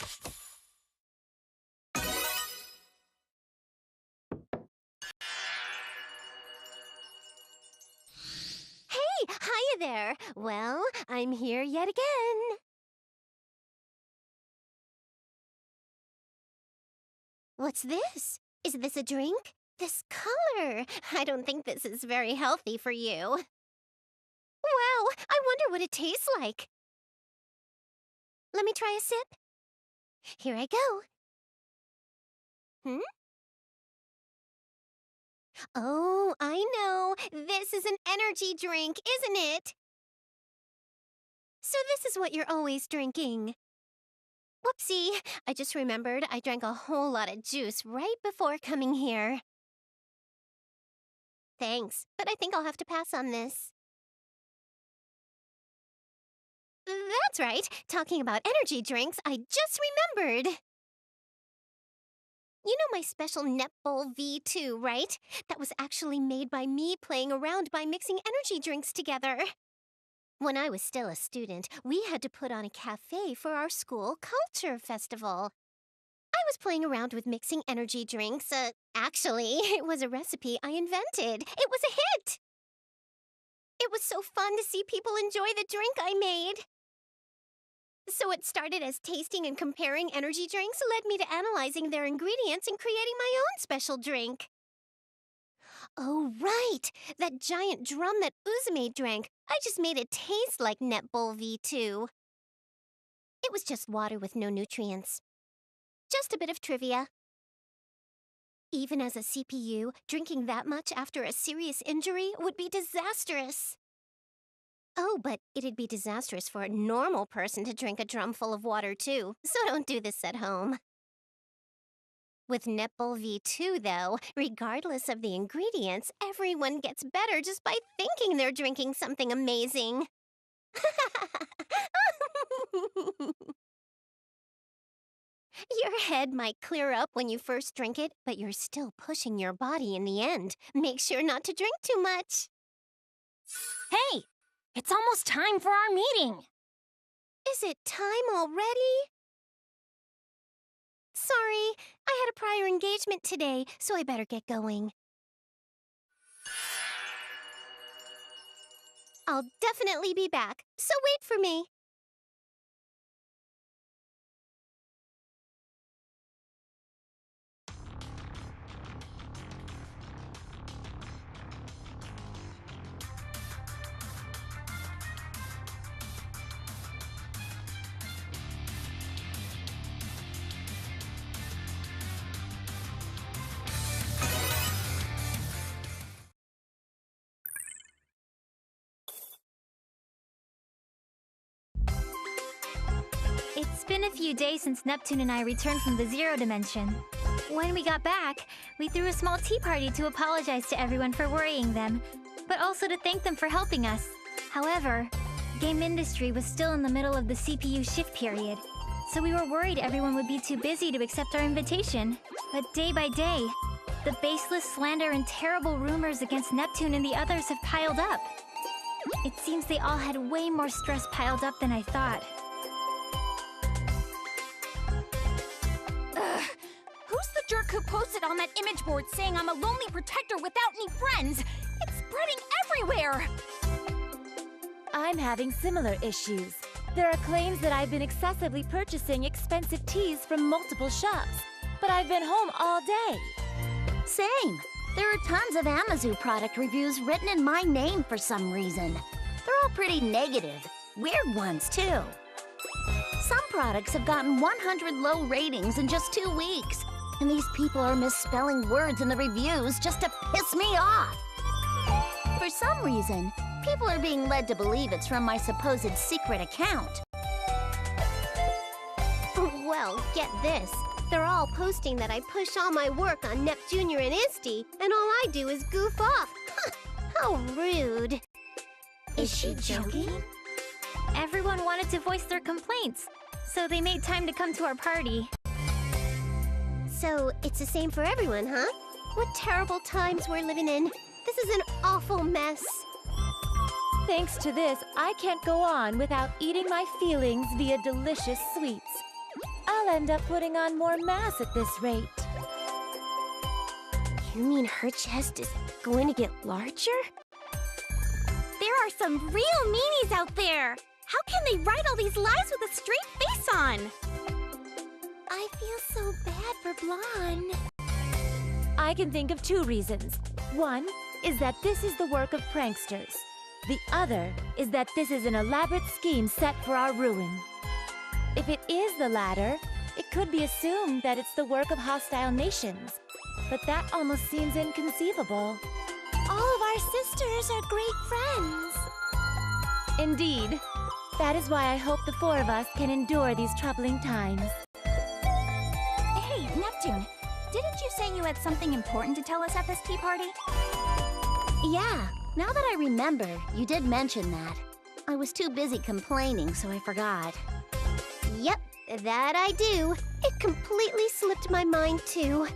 Hey, hiya there. Well, I'm here yet again. What's this? Is this a drink? This color! I don't think this is very healthy for you. Wow, I wonder what it tastes like. Let me try a sip. Here I go. Oh, I know. This is an energy drink, isn't it? So this is what you're always drinking. Whoopsie, I just remembered I drank a whole lot of juice right before coming here. Thanks, but I think I'll have to pass on this. That's right. Talking about energy drinks, I just remembered. You know my special Netball V2, right? That was actually made by me playing around by mixing energy drinks together. When I was still a student, we had to put on a cafe for our school culture festival. I was playing around with mixing energy drinks. Actually, it was a recipe I invented. It was a hit! It was so fun to see people enjoy the drink I made. So it started as tasting and comparing energy drinks led me to analyzing their ingredients and creating my own special drink. Oh, right! That giant drum that Uzume drank. I just made it taste like Netball V2. It was just water with no nutrients. Just a bit of trivia. Even as a CPU, drinking that much after a serious injury would be disastrous. Oh, but it'd be disastrous for a normal person to drink a drum full of water, too, so don't do this at home. With Netball V2, though, regardless of the ingredients, everyone gets better just by thinking they're drinking something amazing. Your head might clear up when you first drink it, but you're still pushing your body in the end. Make sure not to drink too much. Hey! It's almost time for our meeting! Is it time already? Sorry, I had a prior engagement today, so I better get going. I'll definitely be back, so wait for me. It's been a few days since Neptune and I returned from the VIIR dimension. When we got back, we threw a small tea party to apologize to everyone for worrying them, but also to thank them for helping us. However, game industry was still in the middle of the CPU shift period, so we were worried everyone would be too busy to accept our invitation. But day by day, the baseless slander and terrible rumors against Neptune and the others have piled up. It seems they all had way more stress piled up than I thought. Who's the jerk who posted on that image board saying I'm a lonely protector without any friends? It's spreading everywhere! I'm having similar issues. There are claims that I've been excessively purchasing expensive teas from multiple shops, but I've been home all day. Same. There are tons of Amazu product reviews written in my name for some reason. They're all pretty negative. Weird ones, too. Some products have gotten 100 low ratings in just 2 weeks, and these people are misspelling words in the reviews just to piss me off. For some reason, people are being led to believe it's from my supposed secret account. Well, get this. They're all posting that I push all my work on Neptunia and Isti, and all I do is goof off. How rude. Is she joking? Everyone wanted to voice their complaints, so they made time to come to our party. So, it's the same for everyone, huh? What terrible times we're living in. This is an awful mess. Thanks to this, I can't go on without eating my feelings via delicious sweets. I'll end up putting on more mass at this rate. You mean her chest is going to get larger? There are some real meanies out there! How can they write all these lies with a straight face on? I feel so bad for Blonde. I can think of 2 reasons. One is that this is the work of pranksters. The other is that this is an elaborate scheme set for our ruin. If it is the latter, it could be assumed that it's the work of hostile nations. But that almost seems inconceivable. All of our sisters are great friends. Indeed. That is why I hope the 4 of us can endure these troubling times. Hey, Neptune, didn't you say you had something important to tell us at this tea party? Yeah, now that I remember, you did mention that. I was too busy complaining, so I forgot. Yep, that I do. It completely slipped my mind, too.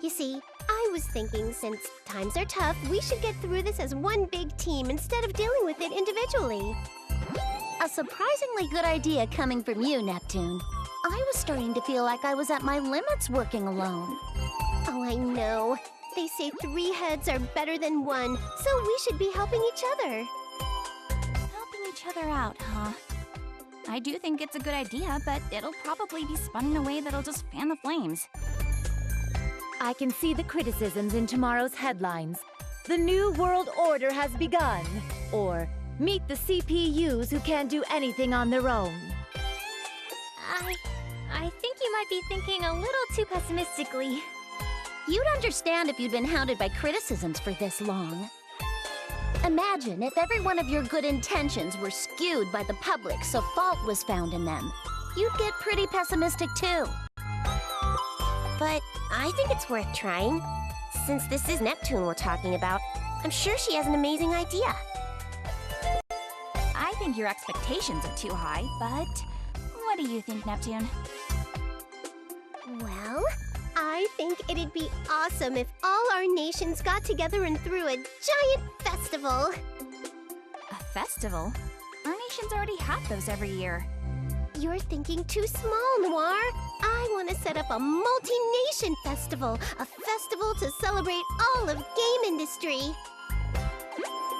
You see, I was thinking since times are tough, we should get through this as one big team instead of dealing with it individually. A surprisingly good idea coming from you, Neptune. I was starting to feel like I was at my limits working alone. Oh, I know. They say 3 heads are better than 1, so we should be helping each other. Helping each other out, huh? I do think it's a good idea, but it'll probably be spun in a way that'll just fan the flames. I can see the criticisms in tomorrow's headlines. The New World Order has begun. Or, meet the CPUs who can't do anything on their own. I think you might be thinking a little too pessimistically. You'd understand if you'd been hounded by criticisms for this long. Imagine if every one of your good intentions were skewed by the public so fault was found in them. You'd get pretty pessimistic too. But I think it's worth trying. Since this is Neptune we're talking about, I'm sure she has an amazing idea. I think your expectations are too high, but what do you think, Neptune? Well, I think it'd be awesome if all our nations got together and threw a giant festival. A festival? Our nations already have those every year. You're thinking too small, Noir. I want to set up a multi-nation festival. A festival to celebrate all of game industry.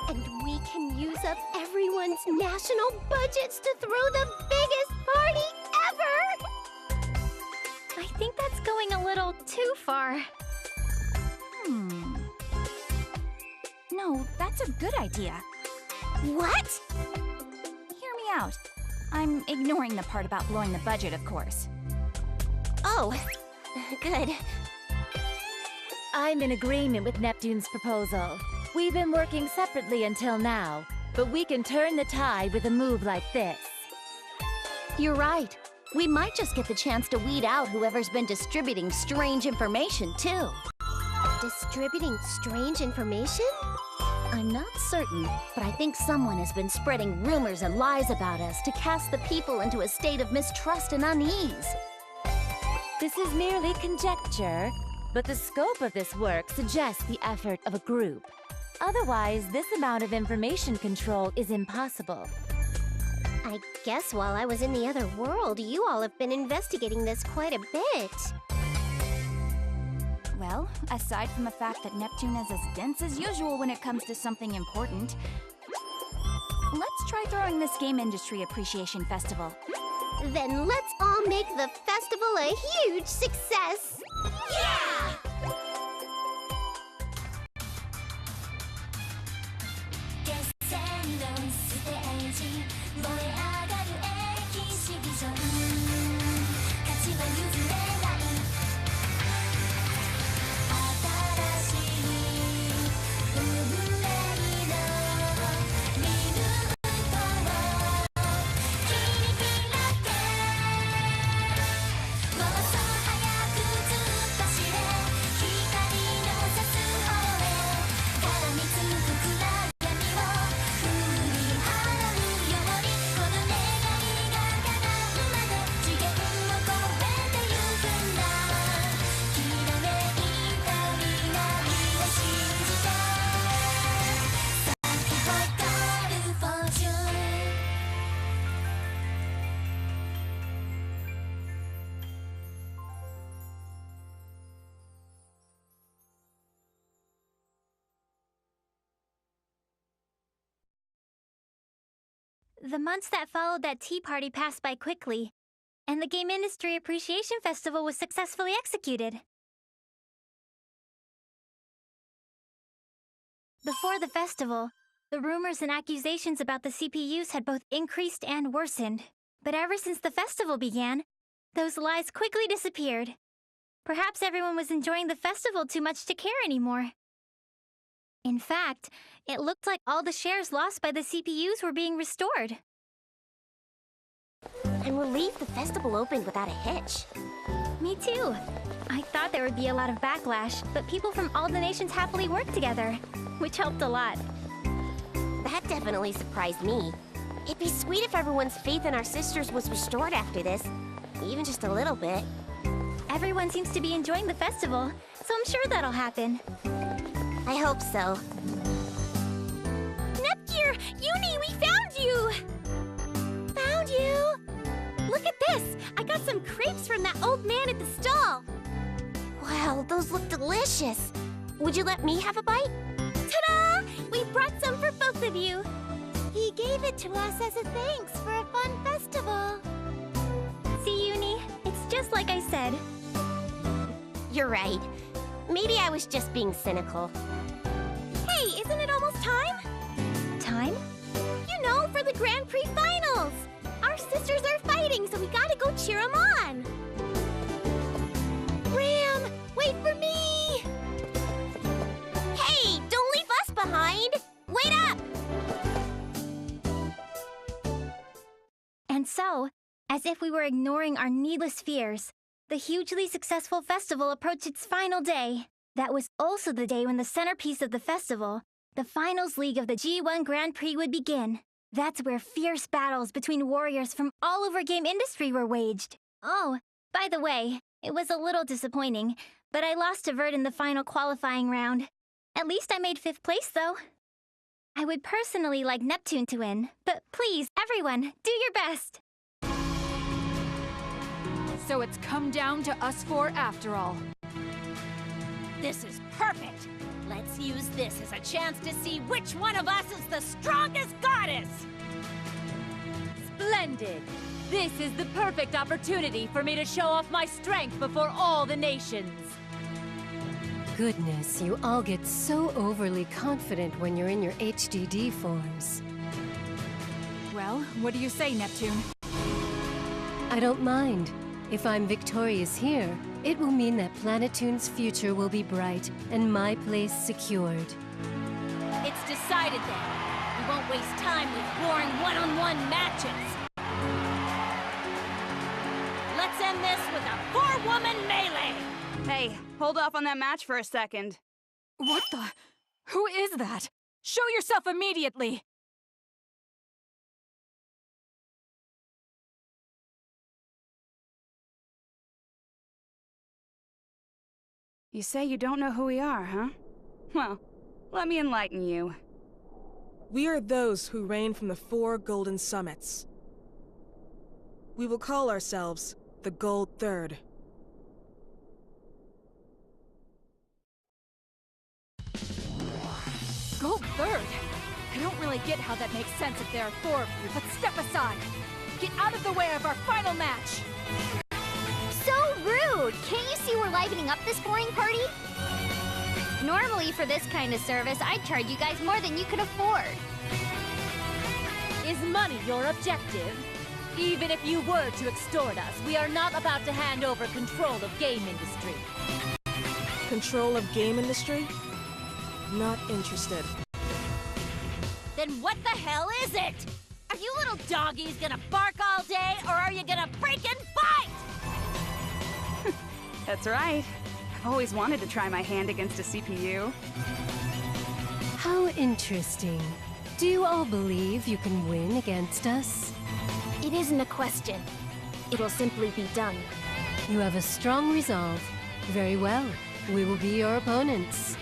And we can use up everyone's national budgets to throw the biggest party ever! I think that's going a little too far. No, that's a good idea. What? Hear me out. I'm ignoring the part about blowing the budget, of course. Oh, good. I'm in agreement with Neptune's proposal. We've been working separately until now, but we can turn the tide with a move like this. You're right. We might just get the chance to weed out whoever's been distributing strange information, too. Distributing strange information? I'm not certain, but I think someone has been spreading rumors and lies about us to cast the people into a state of mistrust and unease. This is merely conjecture, but the scope of this work suggests the effort of a group. Otherwise, this amount of information control is impossible. I guess while I was in the other world, you all have been investigating this quite a bit. Well, aside from the fact that Neptune is as dense as usual when it comes to something important, let's try throwing this Game Industry Appreciation Festival. Then let's all make the festival a huge success! Yeah! The months that followed that tea party passed by quickly, and the Game Industry Appreciation Festival was successfully executed. Before the festival, the rumors and accusations about the CPUs had both increased and worsened. But ever since the festival began, those lies quickly disappeared. Perhaps everyone was enjoying the festival too much to care anymore. In fact, it looked like all the shares lost by the CPUs were being restored. I'm relieved the festival opened without a hitch. Me too. I thought there would be a lot of backlash, but people from all the nations happily worked together, which helped a lot. That definitely surprised me. It'd be sweet if everyone's faith in our sisters was restored after this, even just a little bit. Everyone seems to be enjoying the festival, so I'm sure that'll happen. I hope so. Nepgear! Uni, we found you! Found you? Look at this! I got some crepes from that old man at the stall. Wow, those look delicious. Would you let me have a bite? Ta-da! We brought some for both of you. He gave it to us as a thanks for a fun festival. See, Uni? It's just like I said. You're right. Maybe I was just being cynical. Hey, isn't it almost time? Time? You know, for the Grand Prix finals! Our sisters are fighting, so we gotta go cheer them on! Ram, wait for me! Hey, don't leave us behind! Wait up! And so, as if we were ignoring our needless fears, the hugely successful festival approached its final day. That was also the day when the centerpiece of the festival, the finals league of the G1 Grand Prix, would begin. That's where fierce battles between warriors from all over game industry were waged. Oh, by the way, it was a little disappointing, but I lost to VIIR in the final qualifying round. At least I made 5th place, though. I would personally like Neptune to win, but please, everyone, do your best. So it's come down to us four after all. This is perfect! Let's use this as a chance to see which one of us is the strongest goddess! Splendid! This is the perfect opportunity for me to show off my strength before all the nations. Goodness, you all get so overly confident when you're in your HDD forms. Well, what do you say, Neptune? I don't mind. If I'm victorious here, it will mean that Planetoon's future will be bright and my place secured. It's decided then. We won't waste time with boring one-on-one matches. Let's end this with a 4-woman melee! Hey, hold off on that match for a second. What the? Who is that? Show yourself immediately! You say you don't know who we are, huh? Well, let me enlighten you. We are those who reign from the 4 golden summits. We will call ourselves the Gold Third. Gold Third? I don't really get how that makes sense if there are 4 of you, but step aside! Get out of the way of our final match! So rude! Can't you see we're livening up this boring party? Normally, for this kind of service, I'd charge you guys more than you could afford. Is money your objective? Even if you were to extort us, we are not about to hand over control of game industry. Control of game industry? Not interested. Then what the hell is it? Are you little doggies gonna bark all day, or are you gonna freaking fight? That's right. I've always wanted to try my hand against a CPU. How interesting. Do you all believe you can win against us? It isn't a question. It'll simply be done. You have a strong resolve. Very well. We will be your opponents.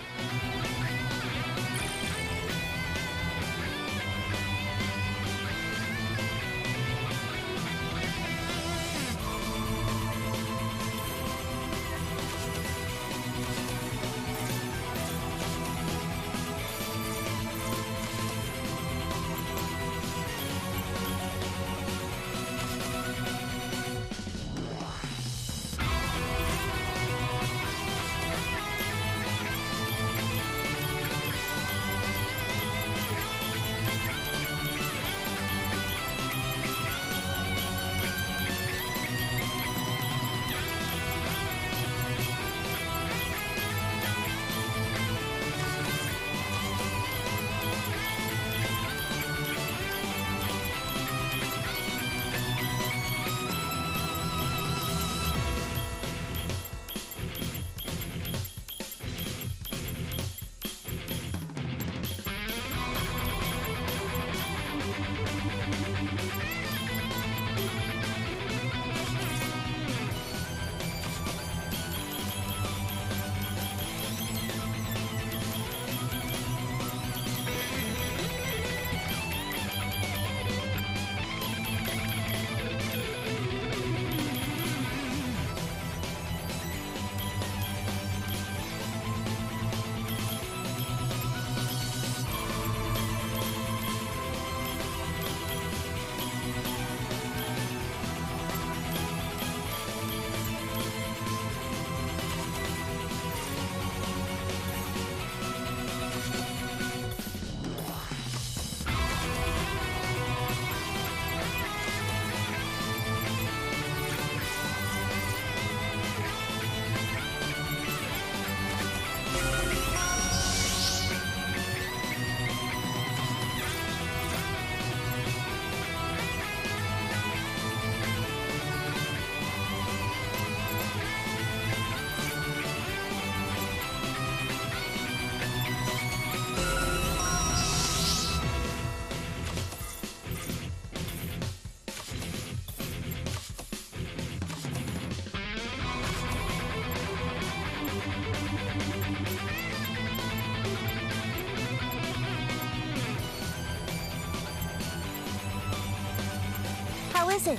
is it?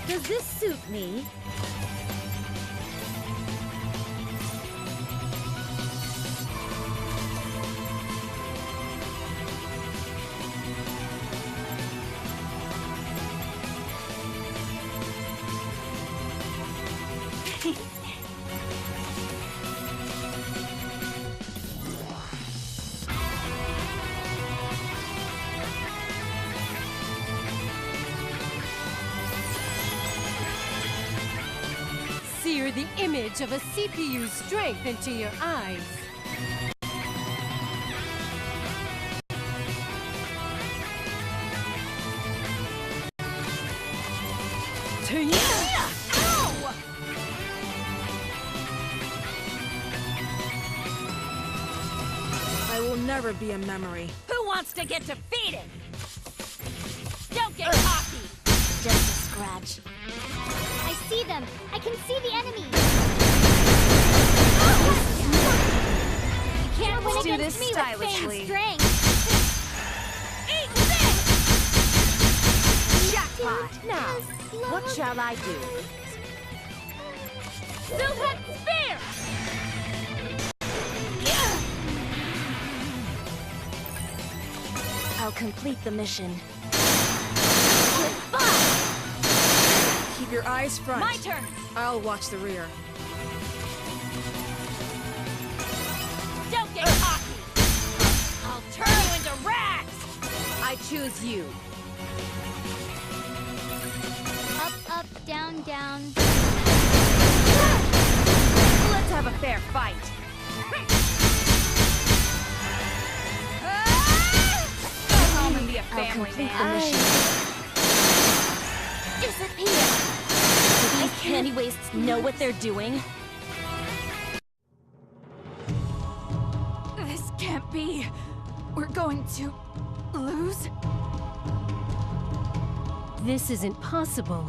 Does this suit me? Sear the image of a CPU's strength into your eyes. I will never be a memory. Who wants to get defeated? Don't get cocky! Just a scratch. I see them. I can see the enemy. You can't win Let's do against this me with stylishly. faint strength. Eat this! Jackpot! Now, what shall I do? Silhouette spear! I'll complete the mission. Keep your eyes front. My turn! I'll watch the rear. Don't get cocky! I'll turn you into rags! I choose you. Up, down, down. Let's have a fair fight. Go home and be a I'll family complete the man. mission. Disappear! Do these candy wastes know what they're doing? This can't be. We're going to lose? This isn't possible.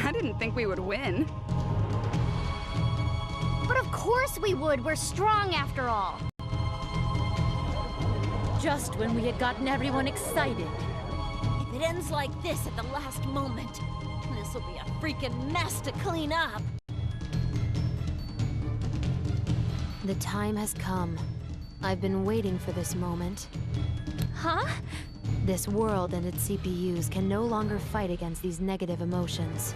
I didn't think we would win. But of course we would. We're strong after all. Just when we had gotten everyone excited. If it ends like this at the last moment, this'll be a freaking mess to clean up. The time has come. I've been waiting for this moment. Huh? This world and its CPUs can no longer fight against these negative emotions.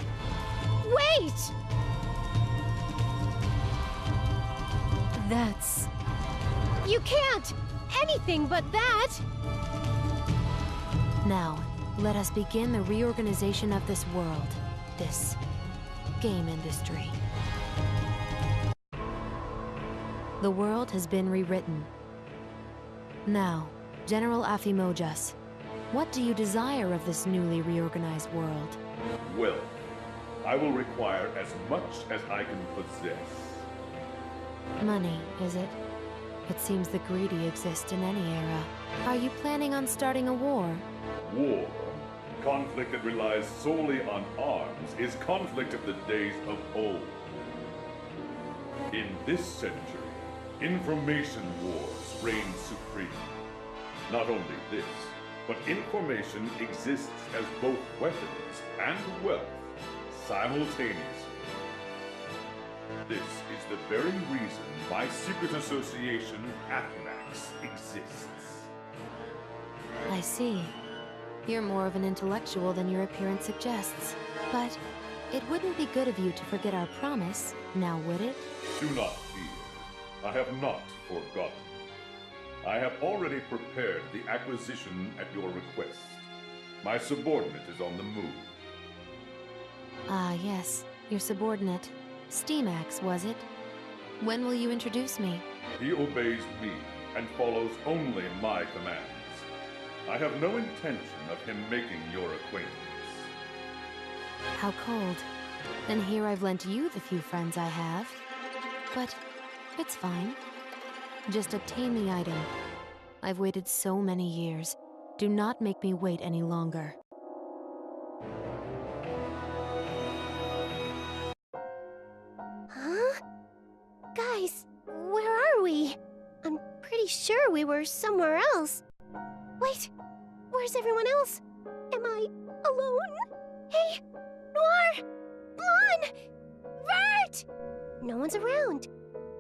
Wait! That's... You can't! Anything but that! Now, let us begin the reorganization of this world, this game industry. The world has been rewritten. Now, General Afimojas, what do you desire of this newly reorganized world? Well, I will require as much as I can possess. Money, is it? It seems the greedy exist in any era. Are you planning on starting a war? War, conflict that relies solely on arms, is conflict of the days of old. In this century, information wars reign supreme. Not only this, but information exists as both weapons and wealth simultaneously. This is the very reason my secret association, Athnax, exists. I see. You're more of an intellectual than your appearance suggests. But it wouldn't be good of you to forget our promise, now would it? Do not fear. I have not forgotten. I have already prepared the acquisition at your request. My subordinate is on the move. Ah, yes. Your subordinate. Steamax, was it? When will you introduce me? He obeys me and follows only my commands. I have no intention of him making your acquaintance. How cold. And here I've lent you the few friends I have. But it's fine. Just obtain the item. I've waited so many years. Do not make me wait any longer. pretty sure we were somewhere else. Wait, where's everyone else? Am I alone? Hey, Noir! Blonde! Vert! No one's around.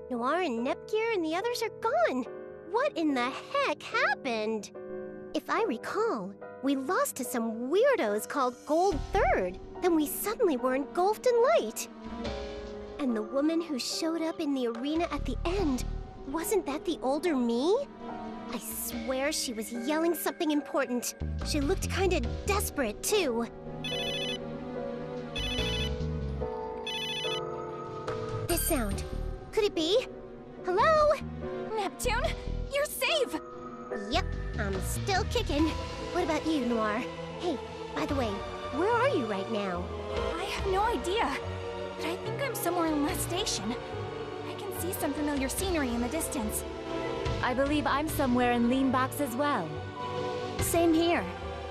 Noir and Nepgear and the others are gone. What in the heck happened? If I recall, we lost to some weirdos called Gold Third. Then we suddenly were engulfed in light. And the woman who showed up in the arena at the end, wasn't that the older me? I swear she was yelling something important. She looked kinda desperate, too. This sound. Could it be? Hello? Neptune, you're safe! Yep, I'm still kicking. What about you, Noir? Hey, by the way, where are you right now? I have no idea, but I think I'm somewhere in Last Station. I can see some familiar scenery in the distance. I believe I'm somewhere in Lean Box as well. Same here.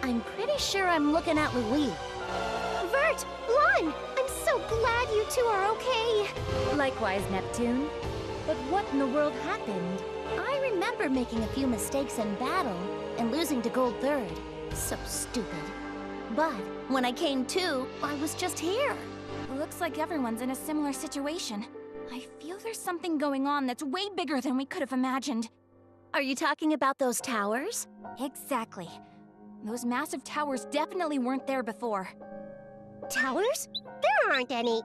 I'm pretty sure I'm looking at Louis. Vert! Blonde! I'm so glad you two are okay! Likewise, Neptune. But what in the world happened? I remember making a few mistakes in battle and losing to Gold Third. So stupid. But when I came to, I was just here. Looks like everyone's in a similar situation. I feel there's something going on that's way bigger than we could have imagined. Are you talking about those towers? Exactly. Those massive towers definitely weren't there before. Towers? There aren't any.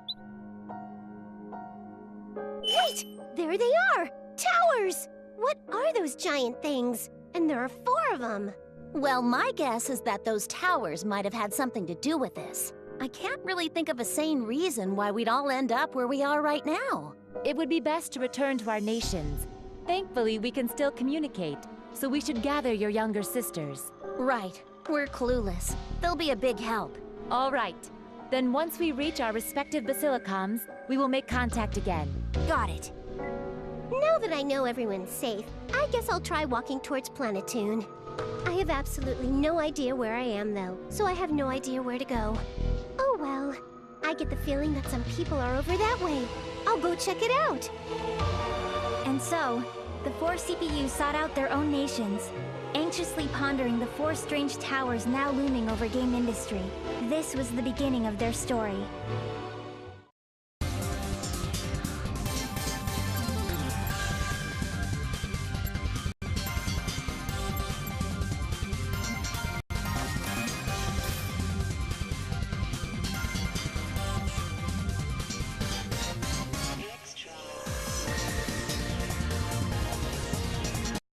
Wait! There they are! Towers! What are those giant things? And there are 4 of them. Well, my guess is that those towers might have had something to do with this. I can't really think of a sane reason why we'd all end up where we are right now. It would be best to return to our nations. Thankfully, we can still communicate, so we should gather your younger sisters. Right. We're clueless. They'll be a big help. All right. Then once we reach our respective basilicums, we will make contact again. Got it. Now that I know everyone's safe, I guess I'll try walking towards Planetoon. I have absolutely no idea where I am, though, so I have no idea where to go. Oh well. I get the feeling that some people are over that way. I'll go check it out. And so, the 4 CPUs sought out their own nations, anxiously pondering the 4 strange towers now looming over game industry. This was the beginning of their story.